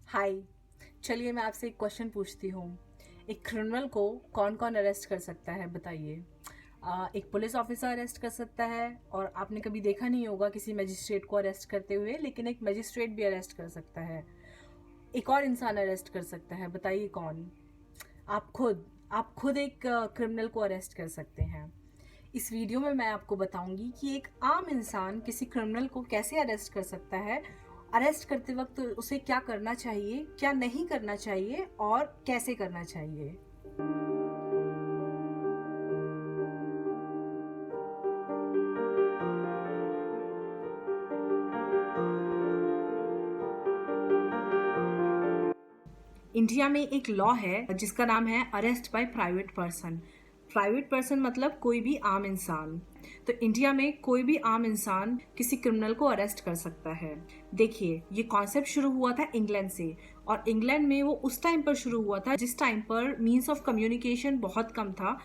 हाय। चलिए मैं आपसे एक क्वेश्चन पूछती हूँ। एक क्रिमिनल को कौन कौन अरेस्ट कर सकता है बताइए। एक पुलिस ऑफिसर अरेस्ट कर सकता है, और आपने कभी देखा नहीं होगा किसी मजिस्ट्रेट को अरेस्ट करते हुए, लेकिन एक मजिस्ट्रेट भी अरेस्ट कर सकता है। एक और इंसान अरेस्ट कर सकता है, बताइए कौन। आप खुद एक क्रिमिनल को अरेस्ट कर सकते हैं। इस वीडियो में मैं आपको बताऊंगी कि एक आम इंसान किसी क्रिमिनल को कैसे अरेस्ट कर सकता है, अरेस्ट करते वक्त उसे क्या करना चाहिए, क्या नहीं करना चाहिए और कैसे करना चाहिए। इंडिया में एक लॉ है जिसका नाम है arrest by private person. Private person मतलब कोई भी आम इंसान। तो इंडिया में कोई भी आम इंसान किसी क्रिमिनल को अरेस्ट कर सकता है। देखिए, ये कॉन्सेप्ट शुरू हुआ था इंग्लैंड से, और इंग्लैंड में वो उस टाइम पर शुरू हुआ था जिस टाइम पर मीन्स ऑफ कम्युनिकेशन बहुत कम था।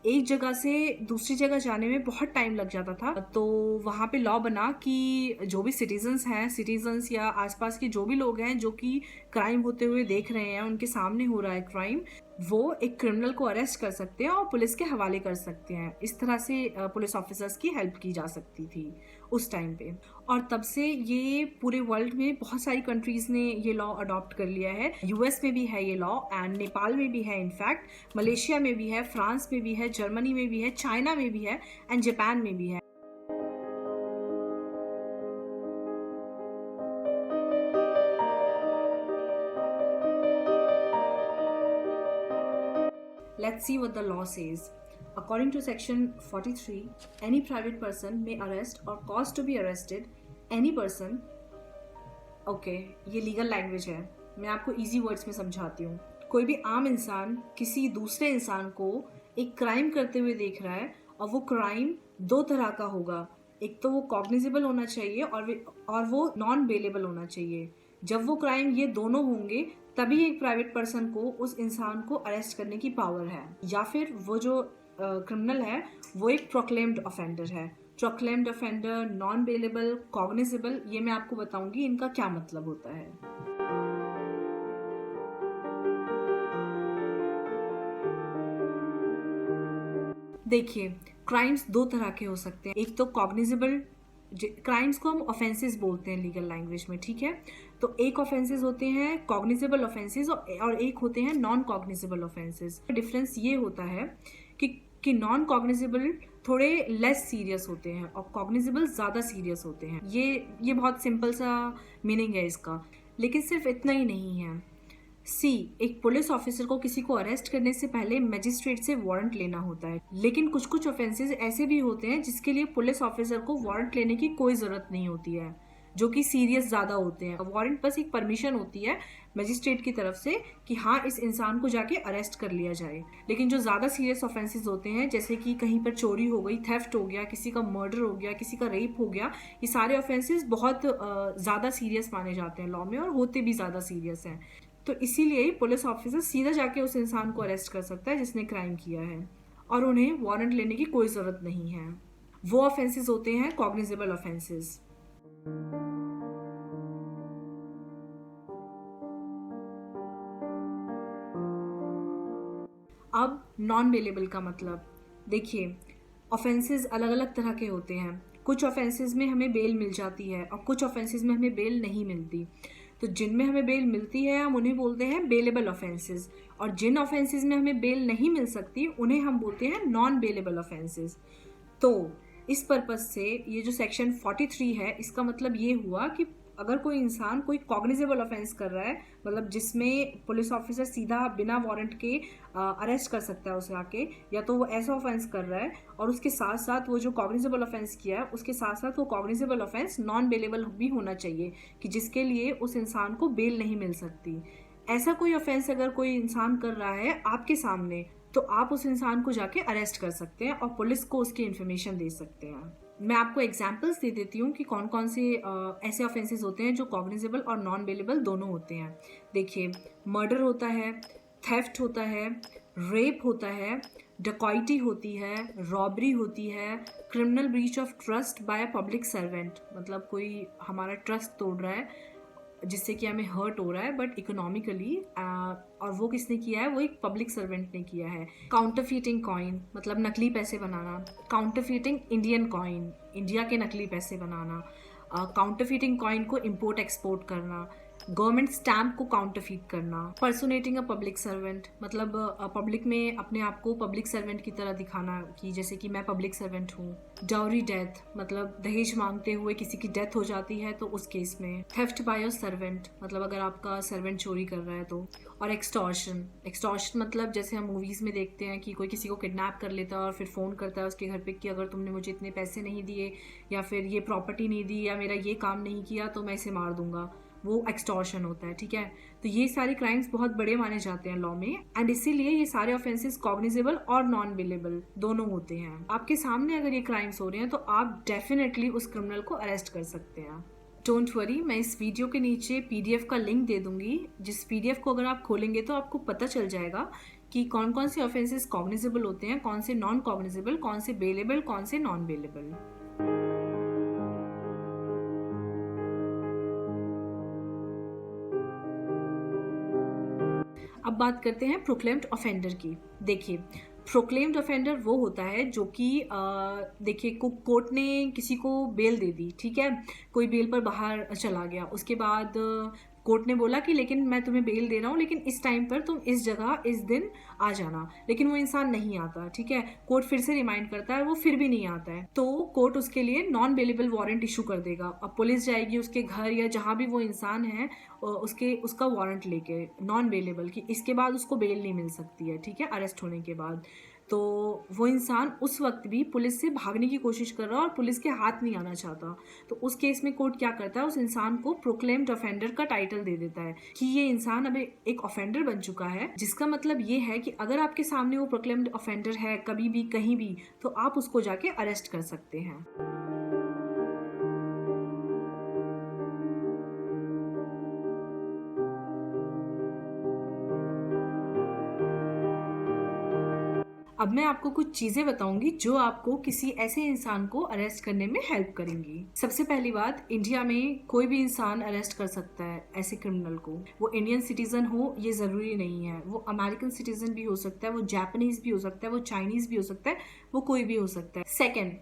एक जगह से दूसरी जगह जाने में बहुत टाइम लग जाता था। तो वहाँ पे लॉ बना कि जो भी सिटीजन्स या आसपास के जो भी लोग हैं जो कि क्राइम होते हुए देख रहे हैं, उनके सामने हो रहा है क्राइम, वो एक क्रिमिनल को अरेस्ट कर सकते हैं और पुलिस के हवाले कर सकते हैं। इस तरह से पुलिस ऑफिसर्स की हेल्प की जा सकती थी उस टाइम पे। और तब से ये पूरे वर्ल्ड में बहुत सारी कंट्रीज ने ये लॉ अडॉप्ट कर लिया है। यूएस में भी है ये लॉ, एंड नेपाल में भी है, इनफैक्ट मलेशिया में भी है, फ्रांस में भी है, जर्मनी में भी है, चाइना में भी है, एंड जापान में भी है। Let's see what the law says. According to section 43, any private person may arrest or cause to be arrested any person. Okay, ये लीगल लैंग्वेज है, मैं आपको इजी वर्ड्स में समझाती हूँ। कोई भी आम इंसान किसी दूसरे इंसान को एक क्राइम करते हुए देख रहा है, और वो क्राइम दो तरह का होगा। एक तो वो कॉग्निजेबल होना चाहिए और वो नॉन बेलेबल होना चाहिए। जब वो क्राइम ये दोनों होंगे, तभी एक प्राइवेट पर्सन को उस इंसान को अरेस्ट करने की पावर है। या फिर वो जो क्रिमिनल है वो एक प्रोक्लेम्ड ऑफेंडर है। Proclaimed offender, non bailable, cognizable, ये मैं आपको बताऊंगी इनका क्या मतलब होता है। देखिए, क्राइम्स दो तरह के हो सकते हैं। एक तो कॉग्निजेबल क्राइम्स को हम ऑफेंसेस बोलते हैं लीगल लैंग्वेज में, ठीक है। तो एक ऑफेंसेस होते हैं कॉग्निजेबल ऑफेंसेस, और एक होते हैं नॉन कॉग्निजेबल ऑफेंसेस। डिफरेंस ये होता है कि नॉन कॉग्निजेबल थोड़े लेस सीरियस होते हैं और कॉग्निजेबल ज्यादा सीरियस होते हैं। ये बहुत सिंपल सा मीनिंग है इसका। लेकिन सिर्फ इतना ही नहीं है। सी, एक पुलिस ऑफिसर को किसी को अरेस्ट करने से पहले मजिस्ट्रेट से वारंट लेना होता है। लेकिन कुछ कुछ ऑफेंसेस ऐसे भी होते हैं जिसके लिए पुलिस ऑफिसर को वारंट लेने की कोई जरूरत नहीं होती है, जो कि सीरियस ज्यादा होते हैं। वारंट बस एक परमिशन होती है मजिस्ट्रेट की तरफ से कि हाँ, इस इंसान को जाके अरेस्ट कर लिया जाए। लेकिन जो ज्यादा सीरियस ऑफेंसेस होते हैं, जैसे कि कहीं पर चोरी हो गई, थेफ्ट हो गया, किसी का मर्डर हो गया, किसी का रेप हो गया, ये सारे ऑफेंसेस बहुत ज्यादा सीरियस माने जाते हैं लॉ में, और होते भी ज्यादा सीरियस हैं। तो इसीलिए पुलिस ऑफिसर सीधा जाके उस इंसान को अरेस्ट कर सकता है जिसने क्राइम किया है, और उन्हें वारंट लेने की कोई जरूरत नहीं है। वो ऑफेंसेस होते हैं कॉग्निजेबल ऑफेंसेस। अब नॉन बेलेबल का मतलब देखिए, ऑफेंसेस अलग अलग तरह के होते हैं। कुछ ऑफेंसेस में हमें बेल मिल जाती है और कुछ ऑफेंसेस में हमें बेल नहीं मिलती। तो जिनमें हमें बेल मिलती है हम उन्हें बोलते हैं बेलेबल ऑफेंसेस, और जिन ऑफेंसेस में हमें बेल नहीं मिल सकती उन्हें हम बोलते हैं नॉन बेलेबल ऑफेंसेस। तो इस पर्पज से ये जो सेक्शन 43 है, इसका मतलब ये हुआ कि अगर कोई इंसान कोई कॉग्निजेबल ऑफेंस कर रहा है, मतलब जिसमें पुलिस ऑफिसर सीधा बिना वारंट के अरेस्ट कर सकता है उसे आके, या तो वो ऐसा ऑफेंस कर रहा है और उसके साथ साथ वो जो कॉग्निजेबल ऑफेंस किया है उसके साथ साथ वो कॉग्निजेबल ऑफेंस नॉन बेलेबल भी होना चाहिए, कि जिसके लिए उस इंसान को बेल नहीं मिल सकती। ऐसा कोई ऑफेंस अगर कोई इंसान कर रहा है आपके सामने, तो आप उस इंसान को जाके अरेस्ट कर सकते हैं और पुलिस को उसकी इन्फॉर्मेशन दे सकते हैं। मैं आपको एग्जांपल्स दे देती हूँ कि कौन कौन से ऐसे ऑफेंसेस होते हैं जो कॉग्निजेबल और नॉन बेलेबल दोनों होते हैं। देखिए, मर्डर होता है, थेफ्ट होता है, रेप होता है, डकॉइटी होती है, रॉबरी होती है, criminal breach of trust bye a public servant, मतलब कोई हमारा ट्रस्ट तोड़ रहा है, जिससे कि हमें हर्ट हो रहा है बट इकोनॉमिकली, और वो किसने किया है, वो एक पब्लिक सर्वेंट ने किया है। काउंटरफीटिंग कॉइन मतलब नकली पैसे बनाना, काउंटरफीटिंग इंडियन कॉइन इंडिया के नकली पैसे बनाना, काउंटरफीटिंग कॉइन को इम्पोर्ट एक्सपोर्ट करना, गवर्नमेंट स्टैम्प को काउंटरफीट करना, पर्सोनेटिंग अ पब्लिक सर्वेंट मतलब पब्लिक में अपने आप को पब्लिक सर्वेंट की तरह दिखाना कि जैसे कि मैं पब्लिक सर्वेंट हूँ। डाउरी डेथ मतलब दहेज मांगते हुए किसी की डेथ हो जाती है तो उस केस में। थेफ्ट बाय अ सर्वेंट मतलब अगर आपका सर्वेंट चोरी कर रहा है तो। और एक्सटॉर्शन मतलब जैसे हम मूवीज में देखते हैं कि कोई किसी को किडनैप कर लेता है और फिर फ़ोन करता है उसके घर पे कि अगर तुमने मुझे इतने पैसे नहीं दिए या फिर ये प्रॉपर्टी नहीं दी या मेरा ये काम नहीं किया तो मैं इसे मार दूंगा, वो एक्सटॉर्शन होता है। ठीक है, तो ये सारे क्राइम्स बहुत बड़े माने जाते हैं लॉ में, एंड इसीलिए ये सारे ऑफेंसेस कॉग्निजेबल और नॉन बेलेबल दोनों होते हैं। आपके सामने अगर ये क्राइम्स हो रहे हैं तो आप डेफिनेटली उस क्रिमिनल को अरेस्ट कर सकते हैं। डोंट वरी, मैं इस वीडियो के नीचे पीडीएफ का लिंक दे दूंगी, जिस पीडीएफ को अगर आप खोलेंगे तो आपको पता चल जाएगा कि कौन कौन से ऑफेंसेस कॉग्निजेबल होते हैं, कौन से नॉन कॉग्निजेबल, कौन से बेलेबल, कौन से नॉन बेलेबल। अब बात करते हैं प्रोक्लेम्ड ऑफेंडर की। देखिए, प्रोक्लेम्ड ऑफेंडर वो होता है जो कि देखिए कोर्ट ने किसी को बेल दे दी, ठीक है, कोई बेल पर बाहर चला गया, उसके बाद कोर्ट ने बोला कि लेकिन मैं तुम्हें बेल दे रहा हूँ लेकिन इस टाइम पर तुम इस जगह इस दिन आ जाना, लेकिन वो इंसान नहीं आता। ठीक है, कोर्ट फिर से रिमाइंड करता है, वो फिर भी नहीं आता है, तो कोर्ट उसके लिए नॉन बेलेबल वारंट इशू कर देगा। अब पुलिस जाएगी उसके घर या जहाँ भी वो इंसान है उसका वारंट लेके नॉन बेलेबल कि इसके बाद उसको बेल नहीं मिल सकती है। ठीक है, अरेस्ट होने के बाद तो वो इंसान उस वक्त भी पुलिस से भागने की कोशिश कर रहा है और पुलिस के हाथ नहीं आना चाहता, तो उस केस में कोर्ट क्या करता है, उस इंसान को प्रोक्लेम्ड ऑफेंडर का टाइटल दे देता है कि ये इंसान अब एक ऑफेंडर बन चुका है, जिसका मतलब ये है कि अगर आपके सामने वो प्रोक्लेम्ड ऑफेंडर है कभी भी कहीं भी तो आप उसको जाके अरेस्ट कर सकते हैं। अब मैं आपको कुछ चीजें बताऊंगी जो आपको किसी ऐसे इंसान को अरेस्ट करने में हेल्प करेंगी। सबसे पहली बात, इंडिया में कोई भी इंसान अरेस्ट कर सकता है ऐसे क्रिमिनल को। वो इंडियन सिटीजन हो ये जरूरी नहीं है, वो अमेरिकन सिटीजन भी हो सकता है, वो जापानीज भी हो सकता है, वो चाइनीज भी हो सकता है, वो कोई भी हो सकता है। सेकेंड,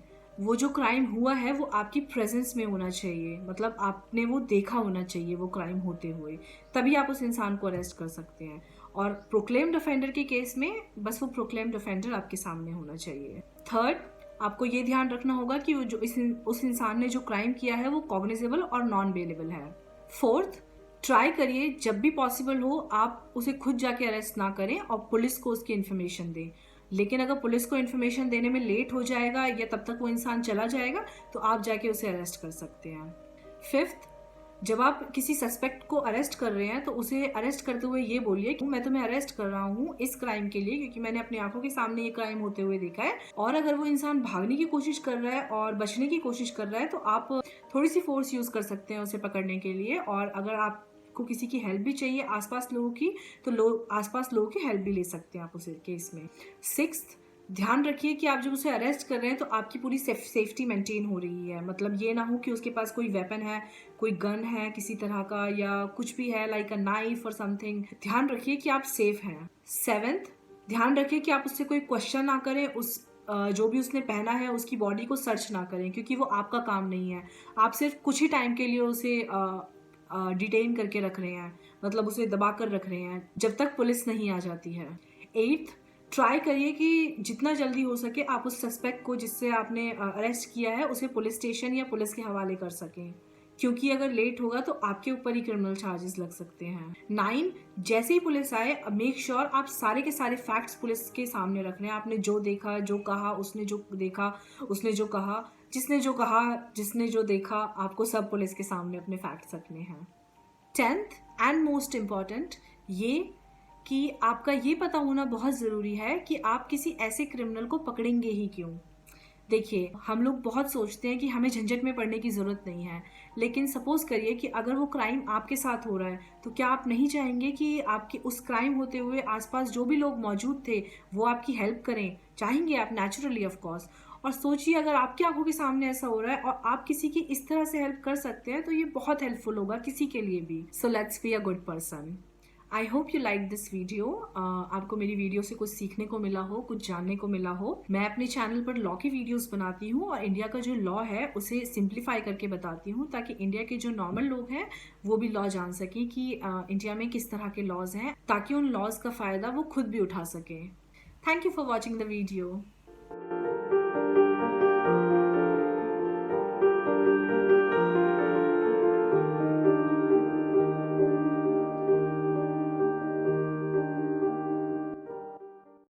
वो जो क्राइम हुआ है वो आपकी प्रेजेंस में होना चाहिए, मतलब आपने वो देखा होना चाहिए वो क्राइम होते हुए, तभी आप उस इंसान को अरेस्ट कर सकते हैं। और प्रोक्लेम्ड ऑफेंडर के केस में बस वो प्रोक्लेम्ड ऑफेंडर आपके सामने होना चाहिए। थर्ड, आपको ये ध्यान रखना होगा कि वो जो उस इंसान ने जो क्राइम किया है वो कॉग्निजेबल और नॉन बेलेबल है। फोर्थ, ट्राई करिए जब भी पॉसिबल हो आप उसे खुद जाके अरेस्ट ना करें और पुलिस को उसकी इन्फॉर्मेशन दें, लेकिन अगर पुलिस को इन्फॉर्मेशन देने में लेट हो जाएगा या तब तक वो इंसान चला जाएगा तो आप जाके उसे अरेस्ट कर सकते हैं। फिफ्थ, जब आप किसी सस्पेक्ट को अरेस्ट कर रहे हैं तो उसे अरेस्ट करते हुए ये बोलिए कि मैं तुम्हें अरेस्ट कर रहा हूँ इस क्राइम के लिए क्योंकि मैंने अपनी आंखों के सामने ये क्राइम होते हुए देखा है, और अगर वो इंसान भागने की कोशिश कर रहा है और बचने की कोशिश कर रहा है तो आप थोड़ी सी फोर्स यूज कर सकते हैं उसे पकड़ने के लिए, और अगर आपको किसी की हेल्प भी चाहिए आसपास लोगों की तो आसपास लोगों की हेल्प भी ले सकते हैं आप उस केस में। सिक्स्थ, ध्यान रखिए कि आप जब उसे अरेस्ट कर रहे हैं तो आपकी पूरी सेफ्टी मेंटेन हो रही है, मतलब ये ना हो कि उसके पास कोई वेपन है, कोई गन है किसी तरह का या कुछ भी है लाइक अ नाइफ और समथिंग। ध्यान रखिए कि आप सेफ हैं। सेवेंथ, ध्यान रखिए कि आप उससे कोई क्वेश्चन ना करें, उस जो भी उसने पहना है उसकी बॉडी को सर्च ना करें क्योंकि वो आपका काम नहीं है, आप सिर्फ कुछ ही टाइम के लिए उसे डिटेन करके रख रहे हैं, मतलब उसे दबा कर रख रहे हैं जब तक पुलिस नहीं आ जाती है। एट्थ, ट्राई करिए कि जितना जल्दी हो सके आप उस सस्पेक्ट को जिससे आपने अरेस्ट किया है उसे पुलिस स्टेशन या पुलिस के हवाले कर सकें, क्योंकि अगर लेट होगा तो आपके ऊपर ही क्रिमिनल चार्जेस लग सकते हैं। 9, जैसे ही पुलिस आए मेक श्योर आप सारे के सारे फैक्ट्स पुलिस के सामने रख रहे हैं, आपने जो देखा जो कहा, उसने जो देखा उसने जो कहा, जिसने जो कहा जिसने जो देखा, आपको सब पुलिस के सामने अपने फैक्ट्स रखने हैं। 10th एंड मोस्ट इम्पॉर्टेंट ये कि आपका ये पता होना बहुत ज़रूरी है कि आप किसी ऐसे क्रिमिनल को पकड़ेंगे ही क्यों। देखिए, हम लोग बहुत सोचते हैं कि हमें झंझट में पड़ने की ज़रूरत नहीं है, लेकिन सपोज करिए कि अगर वो क्राइम आपके साथ हो रहा है तो क्या आप नहीं चाहेंगे कि आपके उस क्राइम होते हुए आसपास जो भी लोग मौजूद थे वो आपकी हेल्प करें? चाहेंगे आप, नेचुरली ऑफ कोर्स। और सोचिए अगर आपकी आंखों के सामने ऐसा हो रहा है और आप किसी की इस तरह से हेल्प कर सकते हैं तो ये बहुत हेल्पफुल होगा किसी के लिए भी। So let's be a good person. I hope you like this video. आपको मेरी वीडियो से कुछ सीखने को मिला हो, कुछ जानने को मिला हो। मैं अपने चैनल पर लॉ की वीडियोस बनाती हूँ और इंडिया का जो लॉ है उसे सिंप्लीफाई करके बताती हूँ ताकि इंडिया के जो नॉर्मल लोग हैं वो भी लॉ जान सकें कि इंडिया में किस तरह के लॉज हैं, ताकि उन लॉज का फायदा वो खुद भी उठा सकें। Thank you for watching the video.